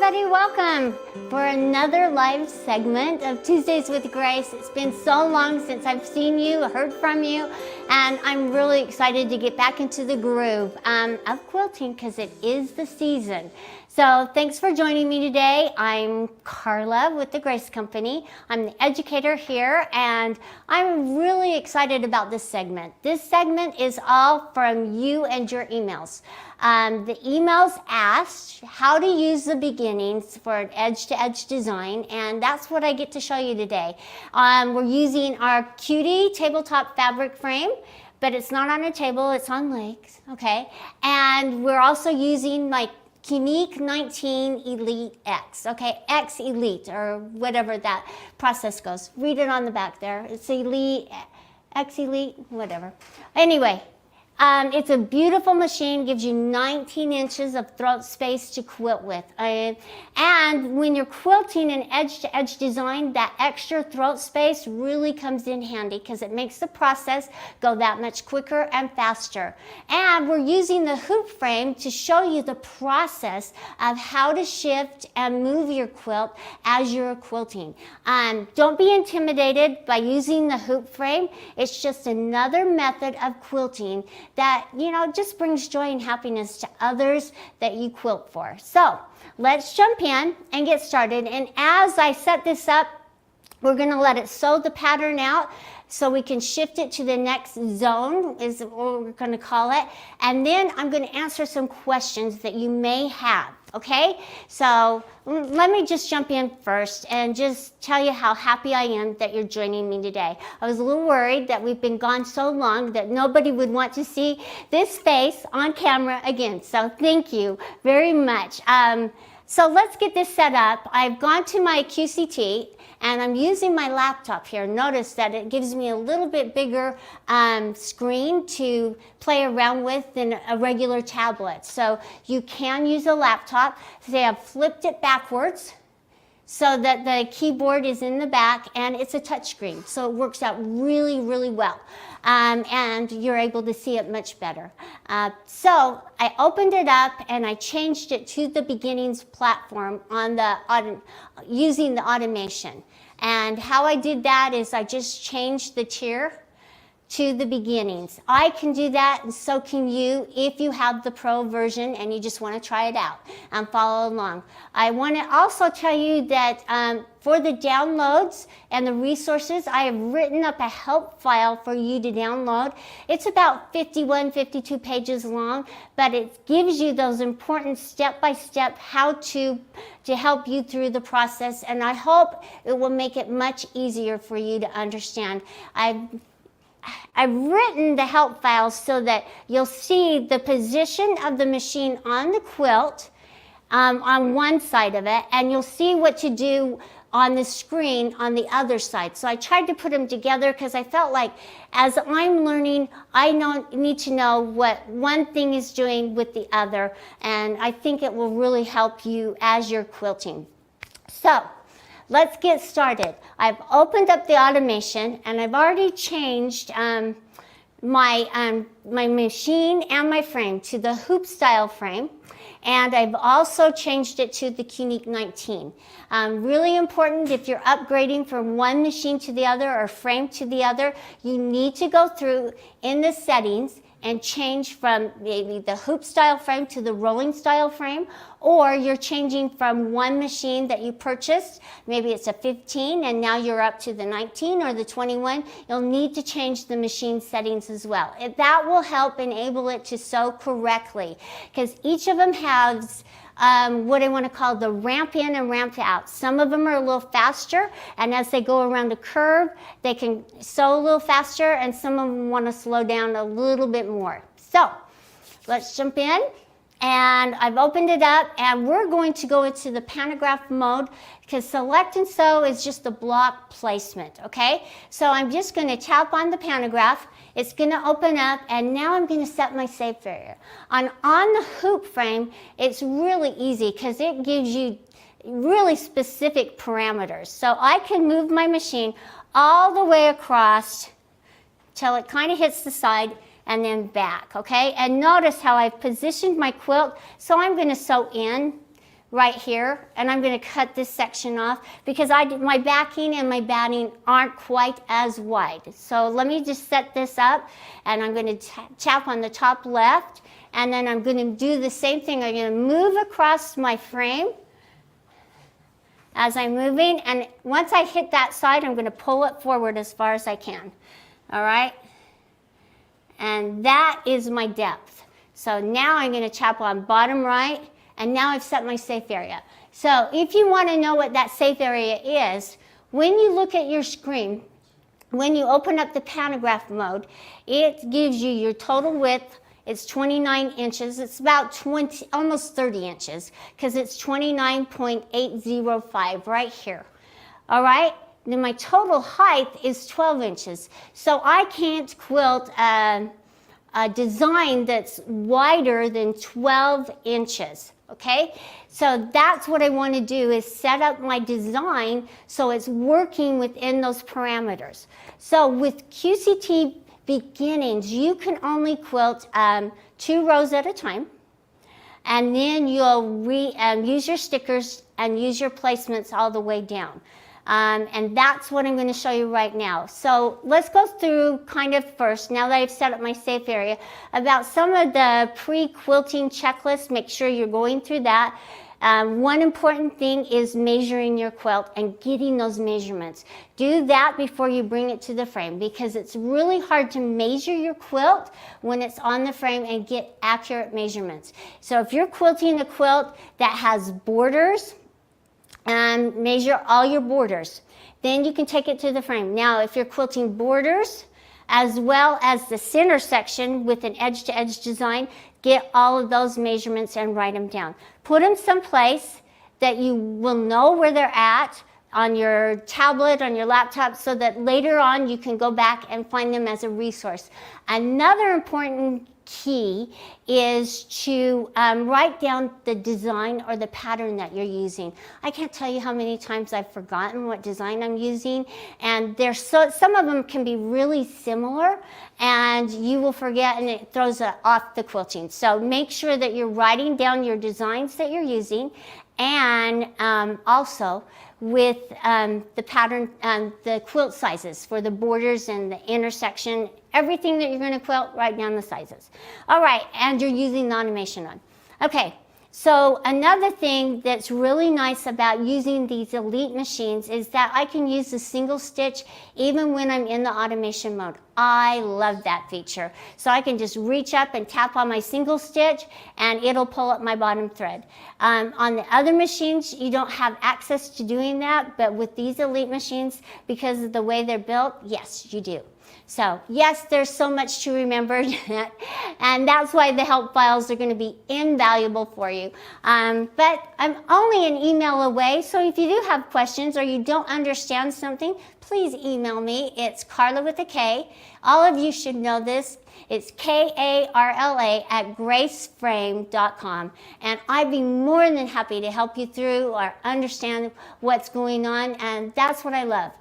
everybody, welcome for another live segment of Tuesdays with Grace. It's been so long since I've seen you, heard from you, and I'm really excited to get back into the groove of quilting because it is the season. So thanks for joining me today. I'm Karla with the Grace Company. I'm the educator here, and I'm really excited about this segment. This segment is all from you and your emails. The emails asked how to use the beginnings for an edge-to-edge design, and that's what I get to show you today. We're using our Cutie tabletop fabric frame, but it's not on a table, it's on legs, okay? And we're also using my Unique 19 Elite X, okay? X Elite, or whatever that process goes. Read it on the back there. It's Elite, X Elite, whatever. Anyway, it's a beautiful machine, gives you 19 inches of throat space to quilt with. And when you're quilting an edge-to-edge design, that extra throat space really comes in handy because it makes the process go that much quicker and faster. And we're using the hoop frame to show you the process of how to shift and move your quilt as you're quilting. Don't be intimidated by using the hoop frame. It's just another method of quilting that, you know, just brings joy and happiness to others that you quilt for. So let's jump in and get started. And as I set this up, we're going to let it sew the pattern out so we can shift it to the next zone, is what we're going to call it. And then I'm going to answer some questions that you may have, okay? So let me just jump in first and just tell you how happy I am that you're joining me today. I was a little worried that we've been gone so long that nobody would want to see this face on camera again. So thank you very much. So let's get this set up. I've gone to my QCT and I'm using my laptop here. Notice that it gives me a little bit bigger screen to play around with than a regular tablet. So you can use a laptop. They have flipped it backwards so that the keyboard is in the back and it's a touchscreen. So it works out really, really well. And you're able to see it much better. So I opened it up and I changed it to the beginnings platform on the using the automation. And how I did that is I just changed the tier to the beginnings. I can do that, and so can you if you have the pro version and you just want to try it out and follow along. I want to also tell you that for the downloads and the resources, I have written up a help file for you to download. It's about 51, 52 pages long, but it gives you those important step-by-step how to help you through the process, and I hope it will make it much easier for you to understand. I've written the help files so that you'll see the position of the machine on the quilt on one side of it, and you'll see what to do on the screen on the other side. So I tried to put them together because I felt like as I'm learning, I need to know what one thing is doing with the other, and I think it will really help you as you're quilting. So let's get started. I've opened up the automation and I've already changed my machine and my frame to the hoop style frame, and I've also changed it to the Unique 19. Really important, if you're upgrading from one machine to the other or frame to the other, you need to go through in the settings and change from maybe the hoop style frame to the rolling style frame, or you're changing from one machine that you purchased, maybe it's a 15 and now you're up to the 19 or the 21, you'll need to change the machine settings as well. That will help enable it to sew correctly because each of them has what I want to call the ramp in and ramp out. Some of them are a little faster, and as they go around a curve, they can sew a little faster, and some of them want to slow down a little bit more. So let's jump in, and I've opened it up, and we're going to go into the pantograph mode because select and sew is just the block placement, okay? So I'm just going to tap on the pantograph. It's going to open up, and now I'm going to set my save area. On the hoop frame, it's really easy because it gives you really specific parameters. So I can move my machine all the way across till it kind of hits the side and then back, okay? And notice how I've positioned my quilt. So I'm going to sew in right here, and I'm going to cut this section off because my backing and my batting aren't quite as wide. So let me just set this up, and I'm going to tap on the top left, and then I'm going to do the same thing. I'm going to move across my frame as I'm moving, and once I hit that side, I'm going to pull it forward as far as I can. All right? And that is my depth. So now I'm going to tap on bottom right, and now I've set my safe area. So if you want to know what that safe area is, when you look at your screen, when you open up the pantograph mode, it gives you your total width. It's 29 inches. It's about almost 30 inches because it's 29.805 right here. All right? Then my total height is 12 inches. So I can't quilt a design that's wider than 12 inches. Okay? So that's what I want to do, is set up my design so it's working within those parameters. So with QCT Beginnings, you can only quilt 2 rows at a time, and then you'll use your stickers and use your placements all the way down. And that's what I'm going to show you right now. So let's go through kind of first, now that I've set up my safe area, about some of the pre-quilting checklists. Make sure you're going through that. One important thing is measuring your quilt and getting those measurements. Do that before you bring it to the frame, because it's really hard to measure your quilt when it's on the frame and get accurate measurements. So if you're quilting a quilt that has borders, measure all your borders. Then you can take it to the frame. Now, if you're quilting borders as well as the center section with an edge-to-edge design, get all of those measurements and write them down. Put them someplace that you will know where they're at, on your tablet, on your laptop, so that later on you can go back and find them as a resource. Another important key is to write down the design or the pattern that you're using. I can't tell you how many times I've forgotten what design I'm using, and some of them can be really similar, and you will forget, and it throws off the quilting. So make sure that you're writing down your designs that you're using, and also with the pattern, the quilt sizes for the borders and the intersection, everything that you're going to quilt, write down the sizes. All right, and you're using the automation on. Okay, so another thing that's really nice about using these Elite machines is that I can use the single stitch even when I'm in the automation mode. I love that feature. So I can just reach up and tap on my single stitch and it'll pull up my bottom thread. On the other machines, you don't have access to doing that, but with these Elite machines, because of the way they're built, yes, you do. So yes, there's so much to remember, and that's why the help files are going to be invaluable for you. But I'm only an email away, so if you do have questions or you don't understand something, please email me. It's Karla with a K. All of you should know this. It's KARLA@graceframe.com, and I'd be more than happy to help you through or understand what's going on, and that's what I love.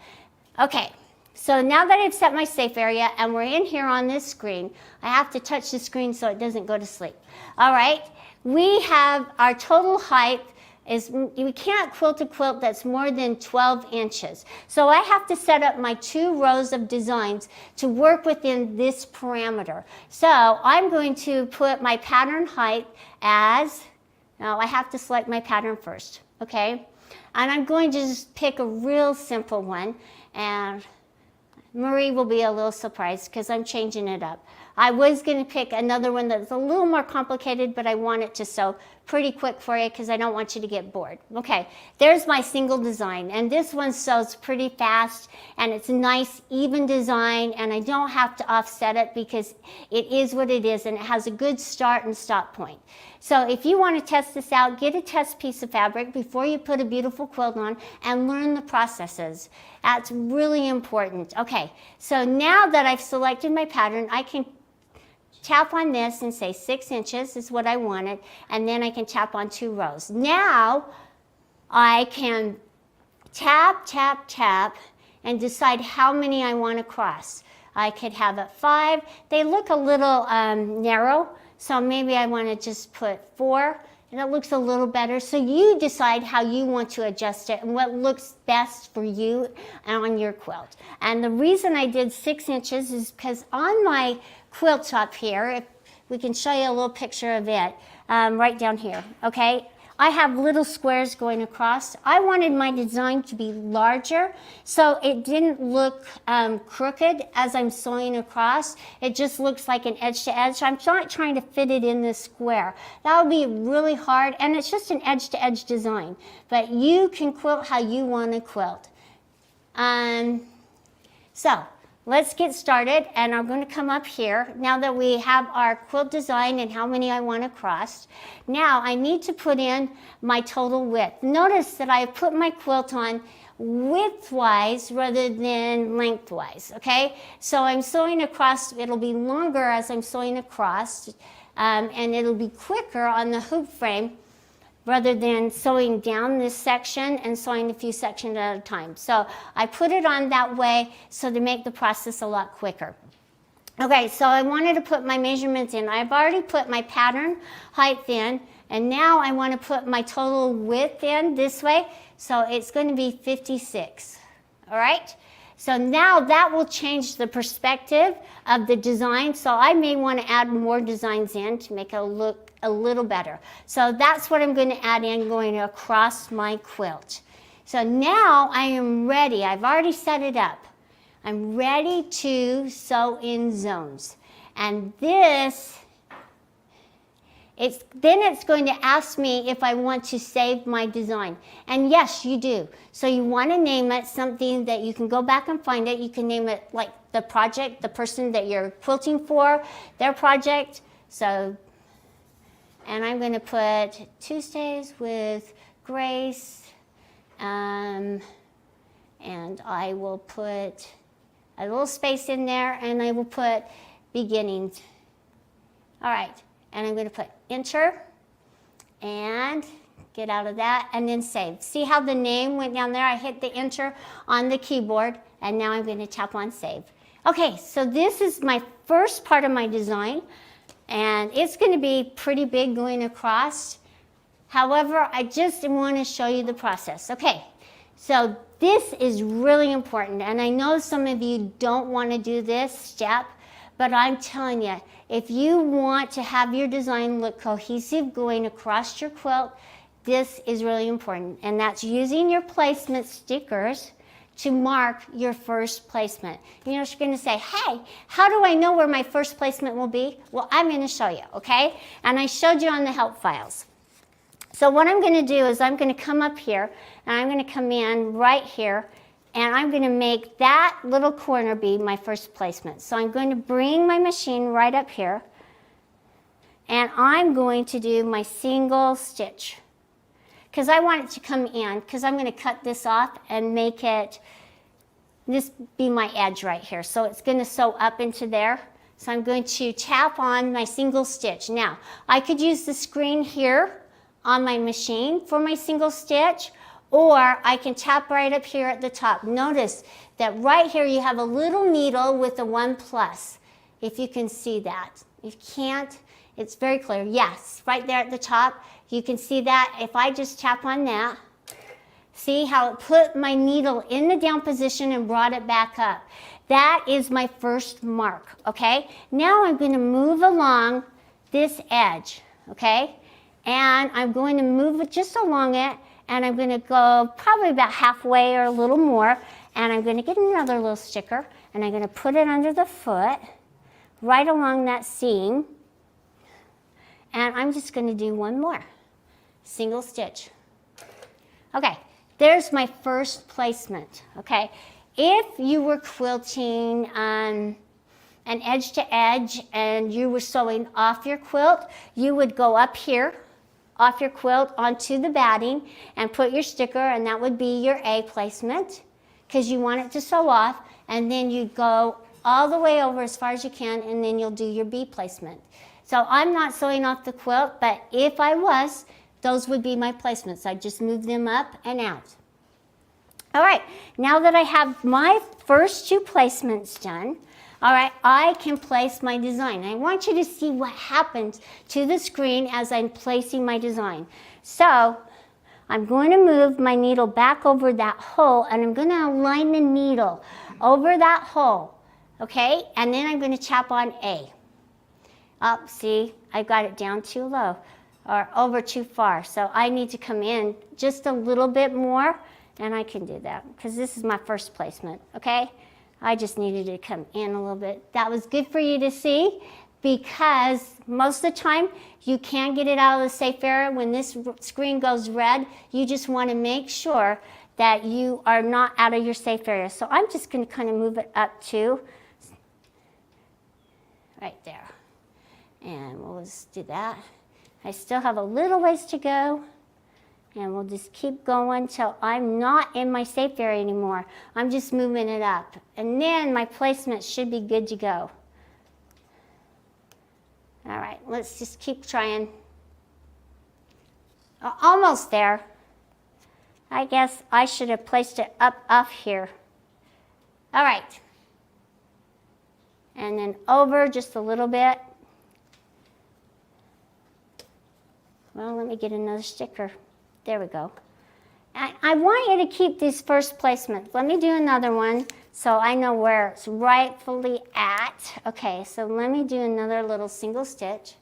Okay. So now that I've set my safe area and we're in here on this screen, I have to touch the screen so it doesn't go to sleep. All right, we have our total height is, we can't quilt a quilt that's more than 12 inches. So I have to set up my 2 rows of designs to work within this parameter. So I'm going to put my pattern height as, now I have to select my pattern first, okay? And I'm going to just pick a real simple one, and Marie will be a little surprised because I'm changing it up. I was going to pick another one that's a little more complicated, but I want it to sew pretty quick for you because I don't want you to get bored. Okay, there's my single design, and this one sews pretty fast, and it's a nice even design, and I don't have to offset it because it is what it is, and it has a good start and stop point. So if you want to test this out, get a test piece of fabric before you put a beautiful quilt on and learn the processes. That's really important. Okay, so now that I've selected my pattern, I can tap on this and say 6 inches is what I wanted, and then I can tap on 2 rows. Now I can tap, tap, tap, and decide how many I want to cross. I could have it 5. They look a little narrow, so maybe I want to just put 4, and it looks a little better. So you decide how you want to adjust it and what looks best for you and on your quilt. And the reason I did 6 inches is because on my quilt top here, if we can show you a little picture of it, right down here, okay? I have little squares going across. I wanted my design to be larger so it didn't look crooked as I'm sewing across. It just looks like an edge to edge. So I'm not trying to fit it in this square. That would be really hard, and it's just an edge to edge design. But you can quilt how you want to quilt. So let's get started, and I'm going to come up here. Now that we have our quilt design and how many I want across, now I need to put in my total width. Notice that I put my quilt on widthwise rather than lengthwise, okay? So I'm sewing across, it'll be longer as I'm sewing across, and it'll be quicker on the hoop frame rather than sewing down this section and sewing a few sections at a time. So I put it on that way so to make the process a lot quicker. Okay, so I wanted to put my measurements in. I've already put my pattern height in, and now I want to put my total width in this way. So it's going to be 56, all right? So now that will change the perspective of the design. So I may want to add more designs in to make it look a little better. So that's what I'm going to add in going across my quilt. So now I am ready. I've already set it up. I'm ready to sew in zones. And this, then it's going to ask me if I want to save my design. And yes, you do. So you want to name it something that you can go back and find it. You can name it like the project, the person that you're quilting for, their project. So, and I'm going to put Tuesdays with Grace, and I will put a little space in there, and I will put beginnings. All right, and I'm going to put enter, and get out of that, and then save. See how the name went down there? I hit the enter on the keyboard, and now I'm going to tap on save. Okay, so this is my first part of my design. And it's going to be pretty big going across. However, I just want to show you the process. Okay, so this is really important. And I know some of you don't want to do this step, but I'm telling you, if you want to have your design look cohesive going across your quilt, this is really important. And that's using your placement stickers to mark your first placement. You know, you're going to say, hey, how do I know where my first placement will be? Well, I'm going to show you, okay? And I showed you on the help files. So what I'm going to do is I'm going to come up here, and I'm going to come in right here, and I'm going to make that little corner be my first placement. So I'm going to bring my machine right up here, and I'm going to do my single stitch, because I want it to come in, because I'm going to cut this off and make it, this be my edge right here. So it's going to sew up into there. So I'm going to tap on my single stitch. Now, I could use the screen here on my machine for my single stitch, or I can tap right up here at the top. Notice that right here you have a little needle with a 1+, if you can see that. If you can't, it's very clear. Yes, right there at the top. You can see that if I just tap on that, see how it put my needle in the down position and brought it back up. That is my first mark, okay? Now I'm going to move along this edge, okay? And I'm going to move it just along it, and I'm going to go probably about halfway or a little more, and I'm going to get another little sticker, and I'm going to put it under the foot, right along that seam, and I'm just going to do one more. Single stitch. Okay, there's my first placement, okay? If you were quilting an edge to edge and you were sewing off your quilt, you would go up here, off your quilt onto the batting and put your sticker, and that would be your A placement because you want it to sew off, and then you go all the way over as far as you can, and then you'll do your B placement. So I'm not sewing off the quilt, but if I was, those would be my placements. I just move them up and out. All right, now that I have my first 2 placements done, All right, I can place my design. I want you to see what happens to the screen as I'm placing my design. So I'm going to move my needle back over that hole, and I'm going to align the needle over that hole, okay? And then I'm going to tap on A. Oh, see, I got it down too low or over too far. So I need to come in just a little bit more, and I can do that because this is my first placement, okay? I just needed to come in a little bit. That was good for you to see because most of the time you can't get it out of the safe area. When this screen goes red, you just want to make sure that you are not out of your safe area. So I'm just going to kind of move it up to right there. And we'll just do that. I still have a little ways to go. And we'll just keep going till I'm not in my safe area anymore. I'm just moving it up. And then my placement should be good to go. All right, let's just keep trying. Almost there. I guess I should have placed it up here. All right. And then over just a little bit. Well, let me get another sticker. There we go. I want you to keep these first placements. Let me do another one so I know where it's rightfully at. Okay, so let me do another little single stitch.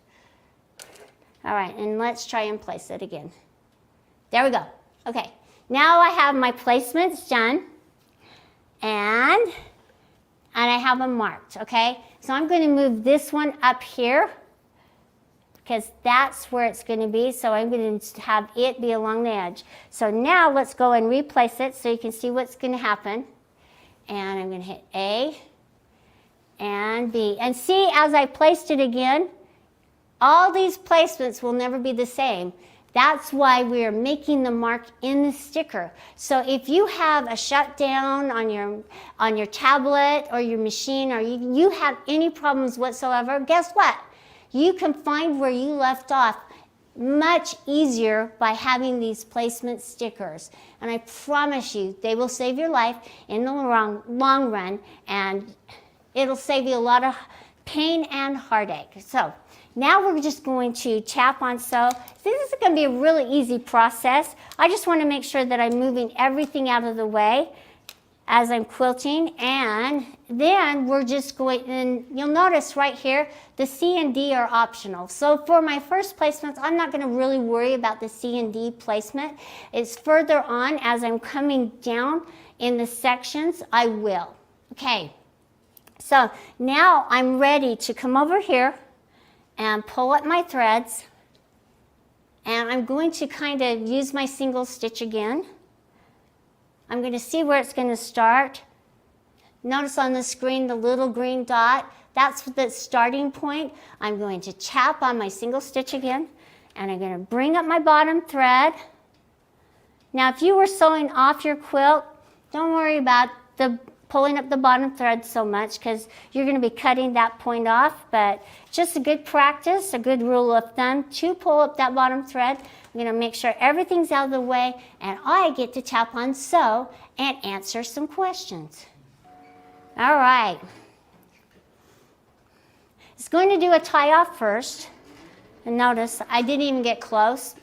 All right, and let's try and place it again. There we go. Okay, now I have my placements done, and I have them marked, okay? So I'm going to move this one up here, because that's where it's going to be, so I'm going to have it be along the edge. So now let's go and replace it so you can see what's going to happen. And I'm going to hit A and B. And see, as I placed it again, all these placements will never be the same. That's why we're making the mark in the sticker. So if you have a shutdown on your tablet or your machine, or you have any problems whatsoever, guess what? You can find where you left off much easier by having these placement stickers. And I promise you, they will save your life in the long run, and it'll save you a lot of pain and heartache. So now we're just going to tap on sew. This is going to be a really easy process. I just want to make sure that I'm moving everything out of the way as I'm quilting, and then we're just going, and you'll notice right here, the C and D are optional. So for my first placements, I'm not going to really worry about the C and D placement. It's further on as I'm coming down in the sections, I will. Okay, so now I'm ready to come over here and pull up my threads, and I'm going to kind of use my single stitch again. I'm going to see where it's going to start. Notice on the screen the little green dot. That's the starting point. I'm going to tap on my single stitch again, and I'm going to bring up my bottom thread. Now, if you were sewing off your quilt, don't worry about pulling up the bottom thread so much, because you're going to be cutting that point off, but just a good practice, a good rule of thumb to pull up that bottom thread. I'm going to make sure everything's out of the way, and I get to tap on sew and answer some questions. All right. It's going to do a tie off first, and notice I didn't even get close.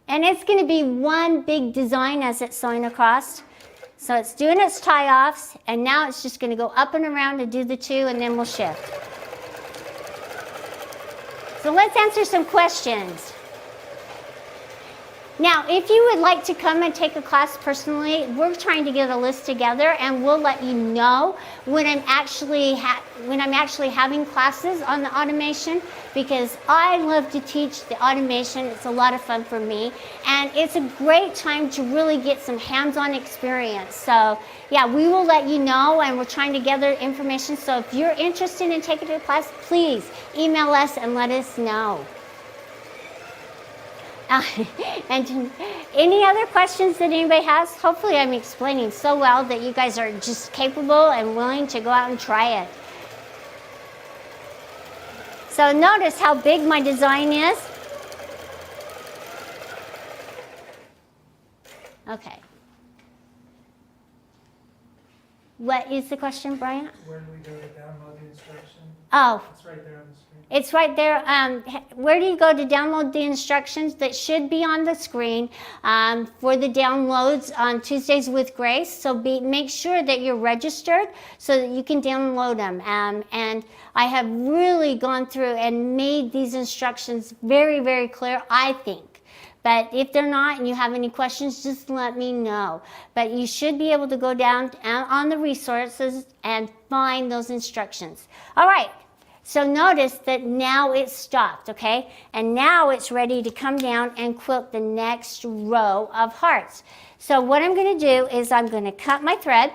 And it's going to be one big design as it's sewing across. So it's doing its tie-offs, and now it's just going to go up and around to do the two, and then we'll shift. So let's answer some questions. Now, if you would like to come and take a class personally, we're trying to get a list together, and we'll let you know when I'm actually having classes on the automation, because I love to teach the automation. It's a lot of fun for me, and it's a great time to really get some hands-on experience. So yeah, we will let you know, and we're trying to gather information. So if you're interested in taking a class, please email us and let us know. And any other questions that anybody has? Hopefully I'm explaining so well that you guys are just capable and willing to go out and try it. So notice how big my design is. Okay. What is the question, Brian? Where do we go to download the instruction? Oh. It's right there on the screen. It's right there. Where do you go to download the instructions? That should be on the screen for the downloads on Tuesdays with Grace. So make sure that you're registered so that you can download them. And I have really gone through and made these instructions very, very clear, I think. But if they're not and you have any questions, just let me know. But you should be able to go down on the resources and find those instructions. All right. So notice that now it's stopped, okay? And now it's ready to come down and quilt the next row of hearts. So what I'm going to do is I'm going to cut my thread,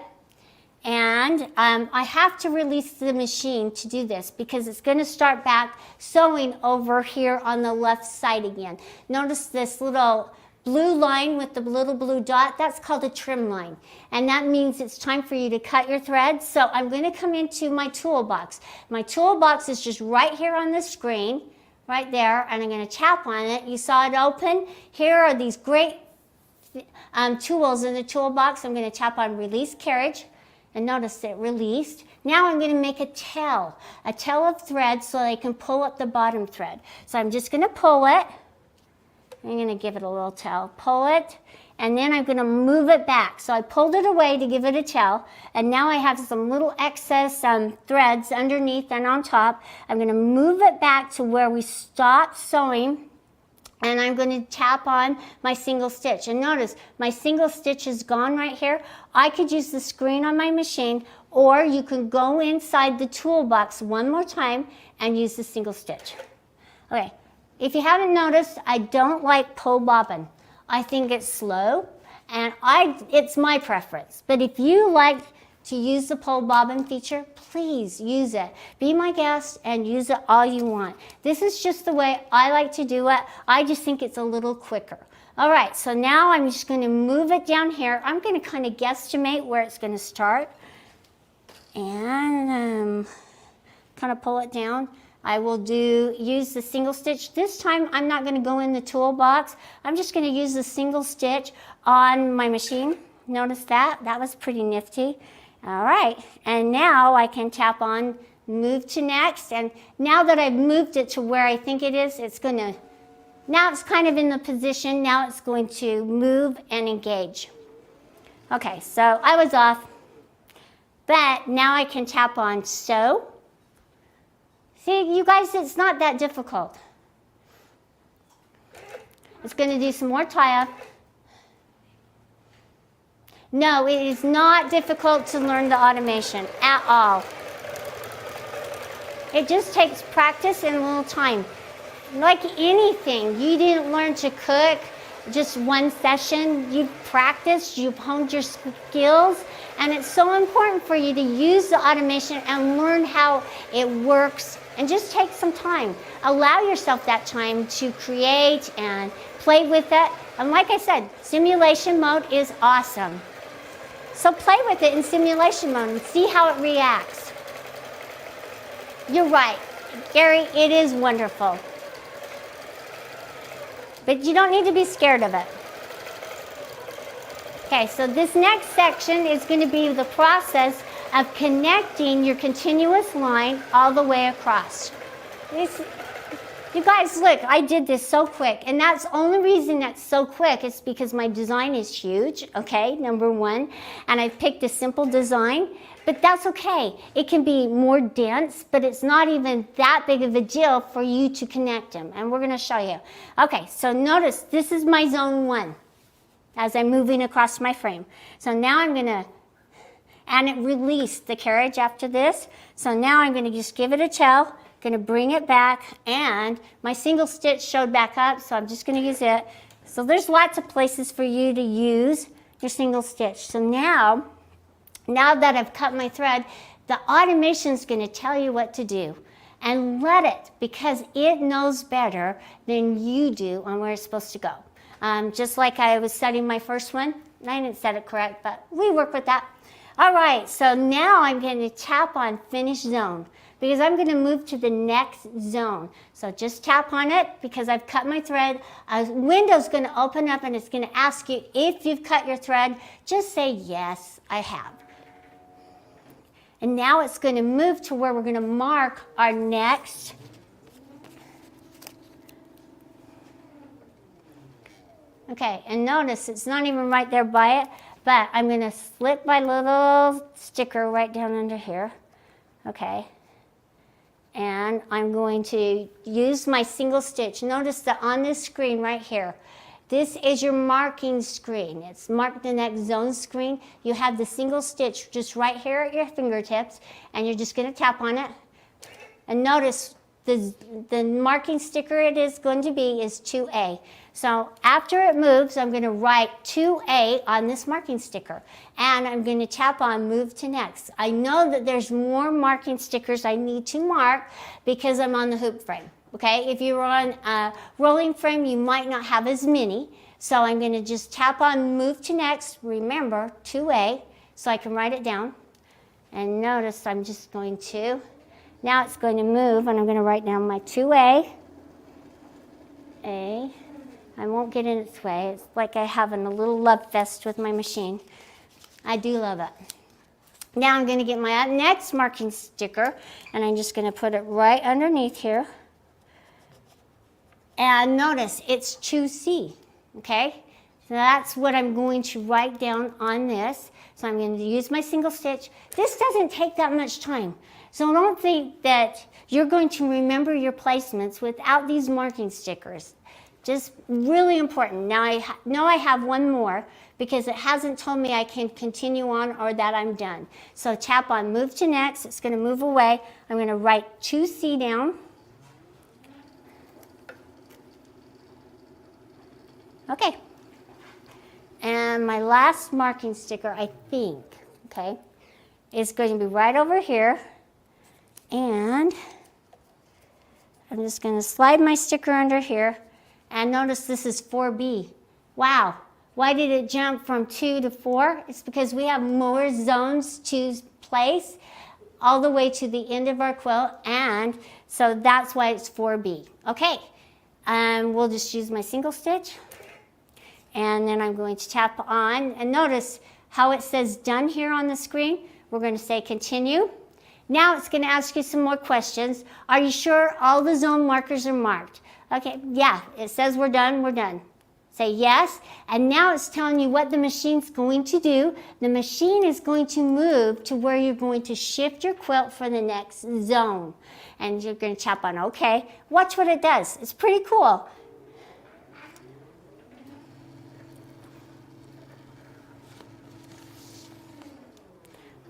and I have to release the machine to do this because it's going to start back sewing over here on the left side again. Notice this little blue line with the little blue dot, that's called a trim line. And that means it's time for you to cut your thread. So I'm going to come into my toolbox. My toolbox is just right here on the screen, right there, and I'm going to tap on it. You saw it open. Here are these great tools in the toolbox. I'm going to tap on Release Carriage, and notice it released. Now I'm going to make a tail of thread so I can pull up the bottom thread. So I'm just going to pull it. I'm going to give it a little tail, pull it, and then I'm going to move it back. So I pulled it away to give it a tail, and now I have some little excess threads underneath and on top. I'm going to move it back to where we stopped sewing, and I'm going to tap on my single stitch. And notice my single stitch is gone right here. I could use the screen on my machine, or you can go inside the toolbox one more time and use the single stitch. Okay. If you haven't noticed, I don't like pole bobbin. I think it's slow, and it's my preference. But if you like to use the pole bobbin feature, please use it. Be my guest and use it all you want. This is just the way I like to do it. I just think it's a little quicker. All right, so now I'm just going to move it down here. I'm going to kind of guesstimate where it's going to start and kind of pull it down. I will use the single stitch. This time I'm not going to go in the toolbox. I'm just going to use the single stitch on my machine. Notice that? That was pretty nifty. All right, and now I can tap on Move to Next. And now that I've moved it to where I think it is, now it's kind of in the position. Now it's going to move and engage. Okay, so I was off. But now I can tap on Sew. See, you guys, it's not that difficult. It's going to do some more tie-up. No, it is not difficult to learn the automation at all. It just takes practice and a little time. Like anything, you didn't learn to cook just one session. You've practiced, you've honed your skills, and it's so important for you to use the automation and learn how it works. And just take some time. Allow yourself that time to create and play with it. And like I said, simulation mode is awesome. So play with it in simulation mode and see how it reacts. You're right, Gary, it is wonderful. But you don't need to be scared of it. Okay, so this next section is going to be the process of connecting your continuous line all the way across. You guys, look, I did this so quick, and that's the only reason that's so quick is because my design is huge, okay, number one, and I picked a simple design, but that's okay. It can be more dense, but it's not even that big of a deal for you to connect them, and we're going to show you. Okay, so notice this is my zone 1 as I'm moving across my frame. So now I'm going to, and it released the carriage after this, so now I'm going to just give it a tail, going to bring it back, and my single stitch showed back up, so I'm just going to use it. So there's lots of places for you to use your single stitch. So now that I've cut my thread, the automation is going to tell you what to do. And let it, because it knows better than you do on where it's supposed to go. Just like I was setting my first one. I didn't set it correct, but we work with that. All right, so now I'm going to tap on Finish Zone, because I'm going to move to the next zone. So just tap on it because I've cut my thread. A window's going to open up and it's going to ask you if you've cut your thread. Just say, yes, I have. And now it's going to move to where we're going to mark our next. Okay, and notice it's not even right there by it, but I'm going to slip my little sticker right down under here. Okay. And I'm going to use my single stitch. Notice that on this screen right here, this is your marking screen. It's mark the next zone screen. You have the single stitch just right here at your fingertips, and you're just going to tap on it. And notice the marking sticker it is going to be is 2A. So after it moves, I'm going to write 2A on this marking sticker, and I'm going to tap on move to next. I know that there's more marking stickers I need to mark because I'm on the hoop frame. Okay, if you were on a rolling frame, you might not have as many. So I'm going to just tap on move to next. Remember, 2A, so I can write it down. And notice I'm just going to, now it's going to move, and I'm going to write down my 2A. A. I won't get in its way. It's like I having a little love fest with my machine. I do love it. Now I'm going to get my next marking sticker, and I'm just going to put it right underneath here. And notice it's 2C, okay? So that's what I'm going to write down on this. So I'm going to use my single stitch. This doesn't take that much time. So don't think that you're going to remember your placements without these marking stickers. Just really important. Now I know I have one more because it hasn't told me I can continue on or that I'm done. So tap on move to next. It's going to move away. I'm going to write 2C down. Okay. And my last marking sticker, I think, okay, is going to be right over here. And I'm just going to slide my sticker under here. And notice this is 4B. Wow. Why did it jump from 2 to 4? It's because we have more zones to place all the way to the end of our quilt. And so that's why it's 4B. Okay. And we'll just use my single stitch. And then I'm going to tap on. And notice how it says done here on the screen. We're going to say continue. Now it's going to ask you some more questions. Are you sure all the zone markers are marked? Okay, yeah, it says we're done, we're done. Say yes, and now it's telling you what the machine's going to do. The machine is going to move to where you're going to shift your quilt for the next zone. And you're going to tap on OK. Watch what it does. It's pretty cool.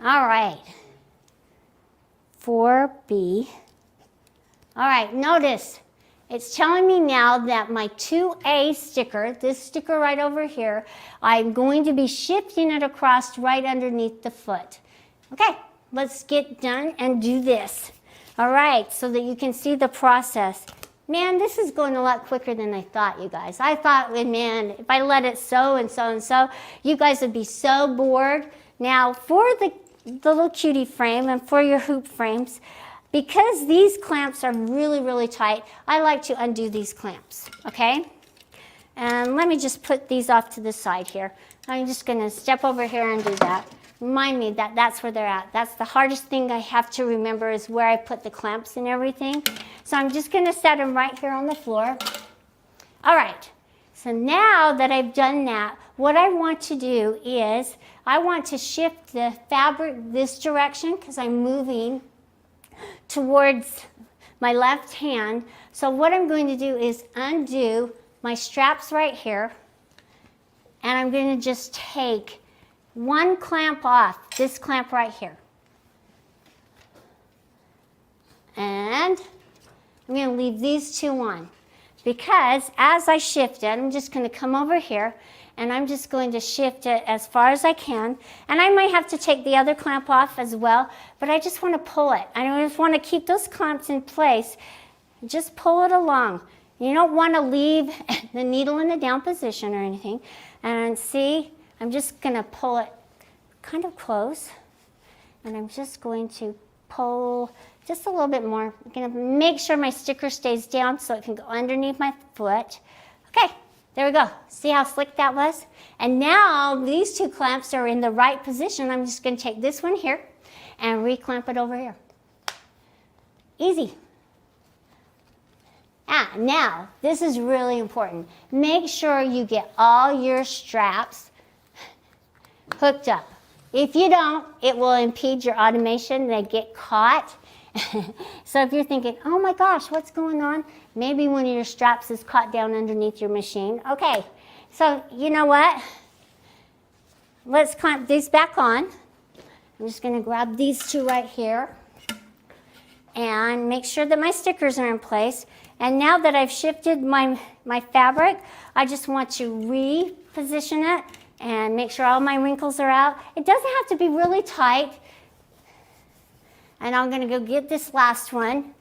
All right. 4B. All right, notice. It's telling me now that my 2A sticker, this sticker right over here, I'm going to be shifting it across right underneath the foot. Okay, let's get done and do this. All right, so that you can see the process. Man, this is going a lot quicker than I thought, you guys. I thought, man, if I let it sew and sew and sew, you guys would be so bored. Now, for the little cutie frame and for your hoop frames, because these clamps are really, really tight, I like to undo these clamps, okay? And let me just put these off to the side here. I'm just going to step over here and do that. Remind me that that's where they're at. That's the hardest thing I have to remember is where I put the clamps and everything. So I'm just going to set them right here on the floor. All right. So now that I've done that, what I want to do is I want to shift the fabric this direction because I'm moving towards my left hand. So what I'm going to do is undo my straps right here, and I'm going to just take one clamp off, this clamp right here. And I'm going to leave these two on because as I shift it, I'm just going to come over here and I'm just going to shift it as far as I can. And I might have to take the other clamp off as well, but I just want to pull it. I just want to keep those clamps in place. Just pull it along. You don't want to leave the needle in the down position or anything. And see, I'm just going to pull it kind of close. And I'm just going to pull just a little bit more. I'm going to make sure my sticker stays down so it can go underneath my foot. Okay. There we go. See how slick that was? And now these two clamps are in the right position. I'm just going to take this one here and reclamp it over here. Easy. Now, this is really important. Make sure you get all your straps hooked up. If you don't, it will impede your automation. They get caught. So if you're thinking, oh my gosh, what's going on? Maybe one of your straps is caught down underneath your machine. Okay, so you know what? Let's clamp these back on. I'm just going to grab these two right here and make sure that my stickers are in place. And now that I've shifted my fabric, I just want to reposition it and make sure all my wrinkles are out. It doesn't have to be really tight. And I'm going to go get this last one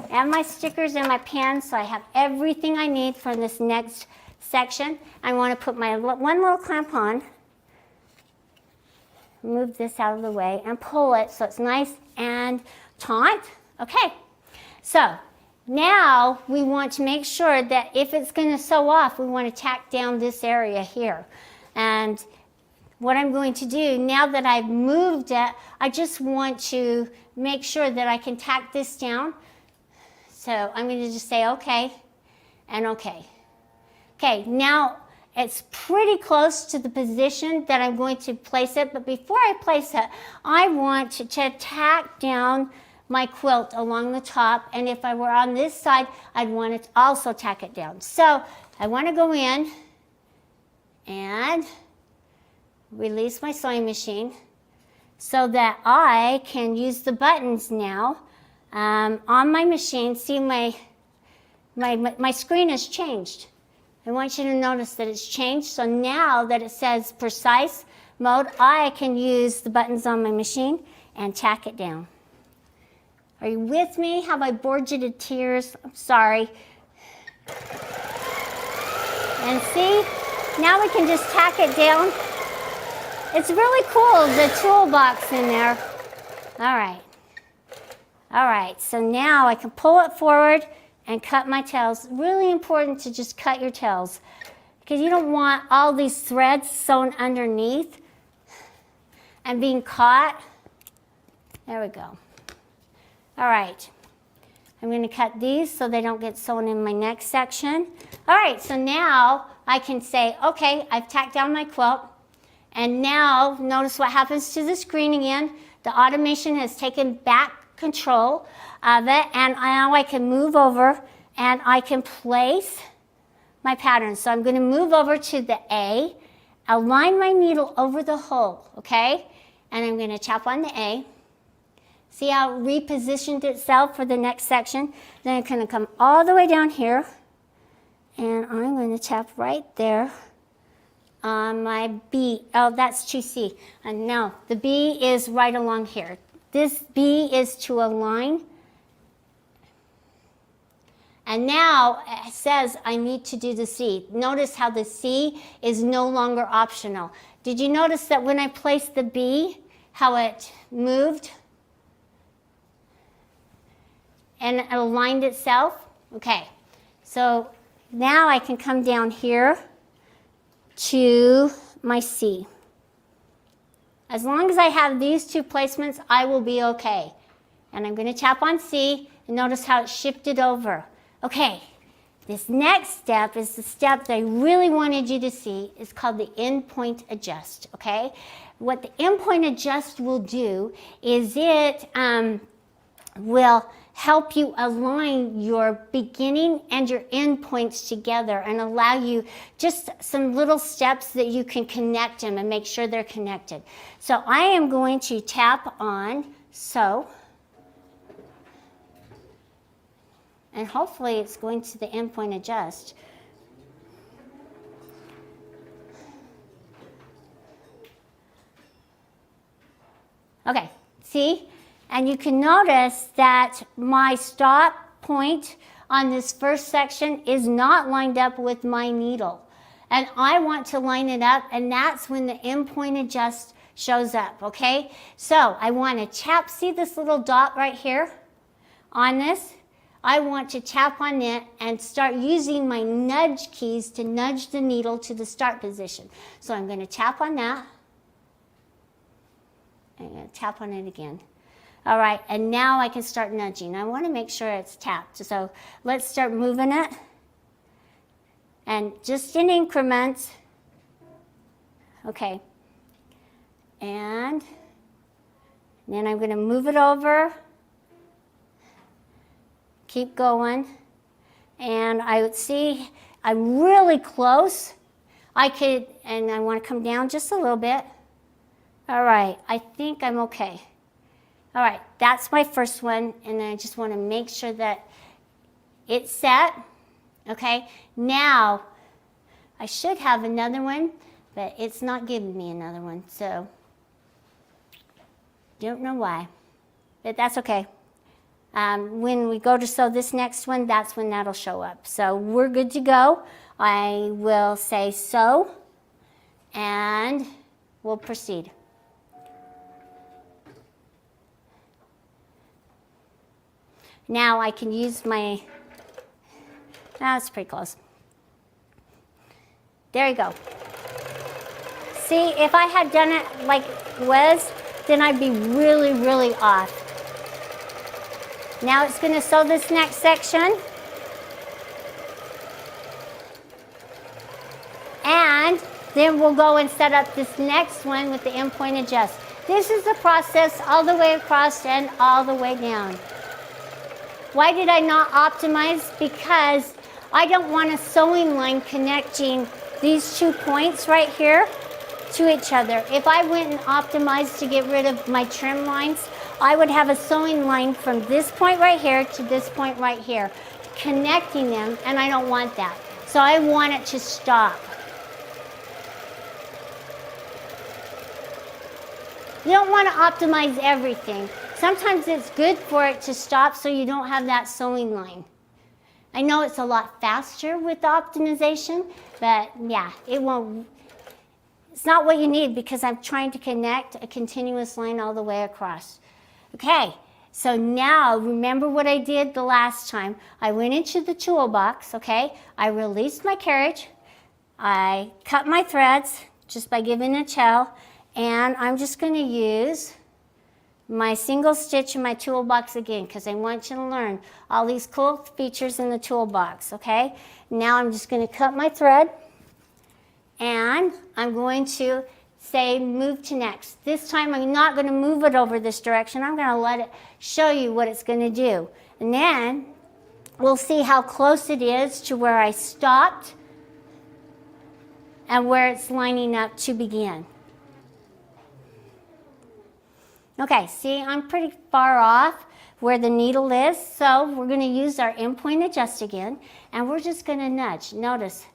and my stickers and my pen so I have everything I need for this next section. I want to put my one little clamp on, move this out of the way, and pull it so it's nice and taut. Okay, so now we want to make sure that if it's going to sew off, we want to tack down this area here. And what I'm going to do, now that I've moved it, I just want to make sure that I can tack this down. So I'm going to just say okay and okay. Okay, now it's pretty close to the position that I'm going to place it, but before I place it, I want to tack down my quilt along the top, and if I were on this side, I'd want to also tack it down. So I want to go in and release my sewing machine so that I can use the buttons now on my machine. See, my screen has changed. I want you to notice that it's changed. So now that it says precise mode, I can use the buttons on my machine and tack it down. Are you with me? Have I bored you to tears? I'm sorry. And see, now we can just tack it down. It's really cool, the toolbox in there. All right. All right, so now I can pull it forward and cut my tails. Really important to just cut your tails because you don't want all these threads sewn underneath and being caught. There we go. All right, I'm going to cut these so they don't get sewn in my next section. All right, so now I can say, okay, I've tacked down my quilt. And now notice what happens to the screen again. The automation has taken back control of it, and now I can move over and I can place my pattern. So I'm going to move over to the A, align my needle over the hole, okay? And I'm going to tap on the A. See how it repositioned itself for the next section? Then I'm going to come all the way down here, and I'm going to tap right there on my B. Oh, that's 2C. And no, the B is right along here. This B is to align. And now it says I need to do the C. Notice how the C is no longer optional. Did you notice that when I placed the B, how it moved and it aligned itself? Okay, so now I can come down here to my C. As long as I have these two placements, I will be okay. And I'm going to tap on C, and notice how it shifted over. Okay, this next step is the step that I really wanted you to see. It's called the endpoint adjust, okay? What the endpoint adjust will do is it will help you align your beginning and your end points together and allow you just some little steps that you can connect them and make sure they're connected. So I am going to tap on sew, and hopefully it's going to the endpoint adjust. Okay, see? And you can notice that my stop point on this first section is not lined up with my needle. And I want to line it up, and that's when the endpoint adjust shows up, okay? So I want to tap, see this little dot right here on this? I want to tap on it and start using my nudge keys to nudge the needle to the start position. So I'm going to tap on that. I'm going to tap on it again. All right, and now I can start nudging. I want to make sure it's tapped. So let's start moving it. And just in increments. Okay. And then I'm going to move it over. Keep going. And I would see I'm really close. And I want to come down just a little bit. All right, I think I'm okay. All right, that's my first one, and I just want to make sure that it's set. Okay, now I should have another one, but it's not giving me another one, so don't know why, but that's okay. When we go to sew this next one, that's when that'll show up. So we're good to go. I will say sew, and we'll proceed. Now I can use my, that's pretty close. There you go. See, if I had done it like it was, then I'd be really, really off. Now it's going to sew this next section. And then we'll go and set up this next one with the end point adjust. This is the process all the way across and all the way down. Why did I not optimize? Because I don't want a sewing line connecting these 2 points right here to each other. If I went and optimized to get rid of my trim lines, I would have a sewing line from this point right here to this point right here, connecting them, and I don't want that. So I want it to stop. You don't want to optimize everything. Sometimes it's good for it to stop so you don't have that sewing line. I know it's a lot faster with optimization, but yeah, it's not what you need because I'm trying to connect a continuous line all the way across. Okay, so now remember what I did the last time. I went into the toolbox, okay? I released my carriage. I cut my threads just by giving a tail, and I'm just going to use my single stitch in my toolbox again because I want you to learn all these cool features in the toolbox, okay? Now I'm just going to cut my thread, and I'm going to say move to next. This time I'm not going to move it over this direction. I'm going to let it show you what it's going to do. And then we'll see how close it is to where I stopped and where it's lining up to begin. Okay, see, I'm pretty far off where the needle is, so we're going to use our end point adjust again, and we're just going to nudge. Notice,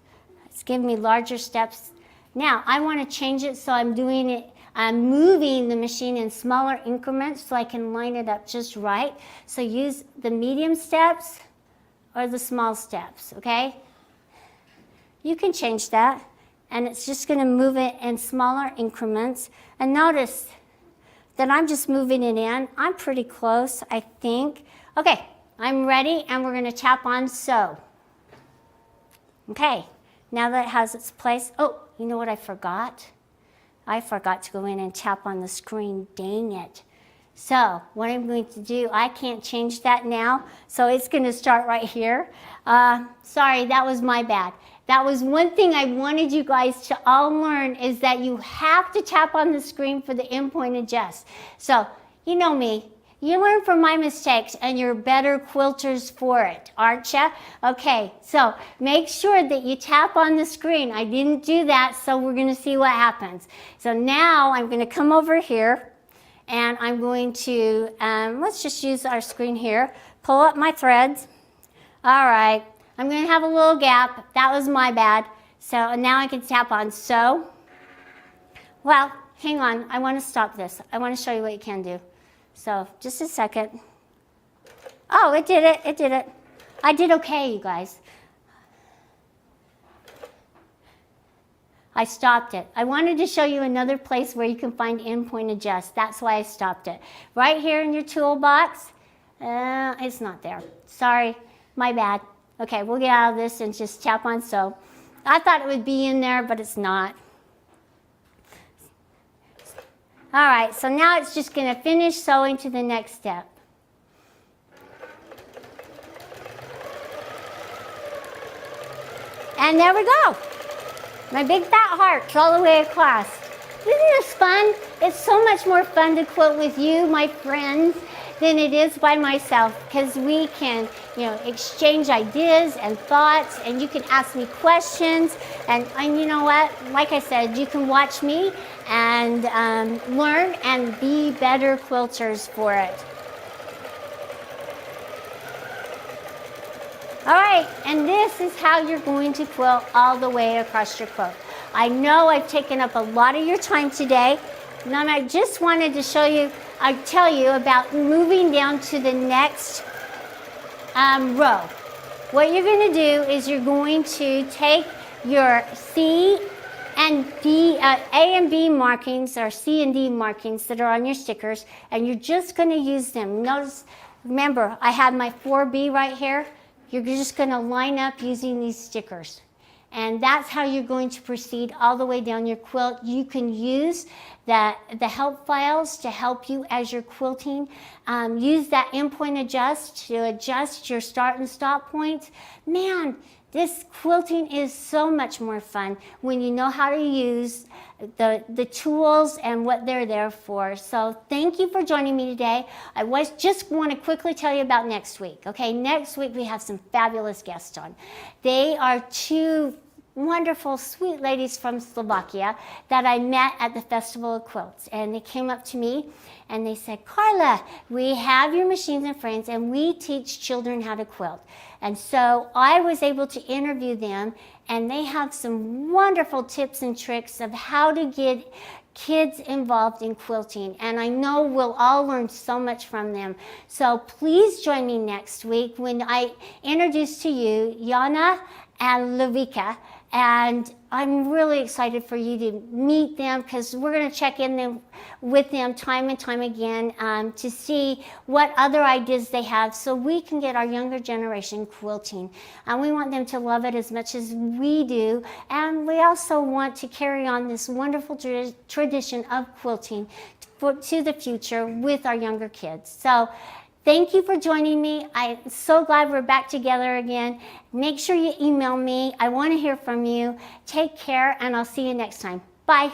it's giving me larger steps. Now, I want to change it so I'm moving the machine in smaller increments so I can line it up just right. So use the medium steps or the small steps, okay? You can change that, and it's just going to move it in smaller increments. And notice that I'm just moving it in. I'm pretty close, I think. Okay, I'm ready, and we're going to tap on sew. Okay, now that it has its place. Oh, you know what I forgot? I forgot to go in and tap on the screen. Dang it. So what I'm going to do, I can't change that now, so it's going to start right here. Sorry, that was my bad. That was one thing I wanted you guys to all learn, is that you have to tap on the screen for the end point adjust. So, you know me, you learn from my mistakes and you're better quilters for it, aren't you? Okay, so make sure that you tap on the screen. I didn't do that, so we're going to see what happens. So now I'm going to come over here, and I'm going to, let's just use our screen here, pull up my threads. All right. I'm going to have a little gap. That was my bad. So now I can tap on sew. Well, hang on. I want to stop this. I want to show you what you can do. So just a second. Oh, it did it. It did it. I did okay, you guys. I stopped it. I wanted to show you another place where you can find end point adjust. That's why I stopped it. Right here in your toolbox. It's not there. Sorry. My bad. Okay, we'll get out of this and just tap on sew. I thought it would be in there, but it's not. All right, so now it's just going to finish sewing to the next step. And there we go. My big fat hearts all the way across. Isn't this fun? It's so much more fun to quilt with you, my friends, than it is by myself, because we can, exchange ideas and thoughts, and you can ask me questions, and you know what? Like I said, you can watch me and learn and be better quilters for it. All right, and this is how you're going to quilt all the way across your quilt. I know I've taken up a lot of your time today, and I just wanted to tell you about moving down to the next row. What you're going to do is you're going to take your C and D, A and B markings, or C and D markings that are on your stickers, and you're just going to use them. Notice, remember, I have my 4B right here. You're just going to line up using these stickers. And that's how you're going to proceed all the way down your quilt. You can use the help files to help you as you're quilting. Use that endpoint adjust to adjust your start and stop points. Man, this quilting is so much more fun when you know how to use the tools and what they're there for. So thank you for joining me today. I just want to quickly tell you about next week. Okay, next week we have some fabulous guests on. They are two wonderful, sweet ladies from Slovakia that I met at the Festival of Quilts. And they came up to me and they said, Karla, we have your machines and frames and we teach children how to quilt. And so I was able to interview them, and they have some wonderful tips and tricks of how to get kids involved in quilting. And I know we'll all learn so much from them. So please join me next week when I introduce to you Jana and Levika. And I'm really excited for you to meet them, because we're going to check in with them time and time again to see what other ideas they have, so we can get our younger generation quilting. And we want them to love it as much as we do. And we also want to carry on this wonderful tradition of quilting to the future with our younger kids. So thank you for joining me. I'm so glad we're back together again. Make sure you email me. I want to hear from you. Take care, and I'll see you next time. Bye.